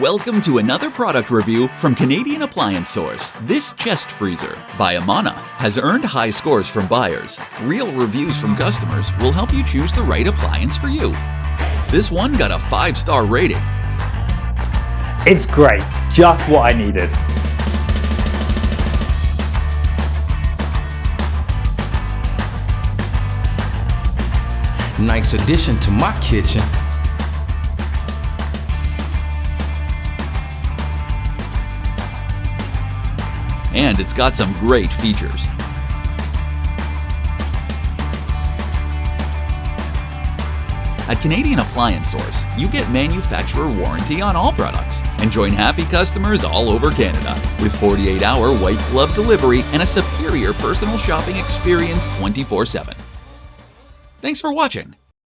Welcome to another product review from Canadian Appliance Source. This chest freezer by Amana has earned high scores from buyers. Real reviews from customers will help you choose the right appliance for you. This one got a 5-star rating. It's great, just what I needed. Nice addition to my kitchen. And it's got some great features. At Canadian Appliance Source, you get manufacturer warranty on all products and join happy customers all over Canada with 48-hour white glove delivery and a superior personal shopping experience 24/7. Thanks for watching.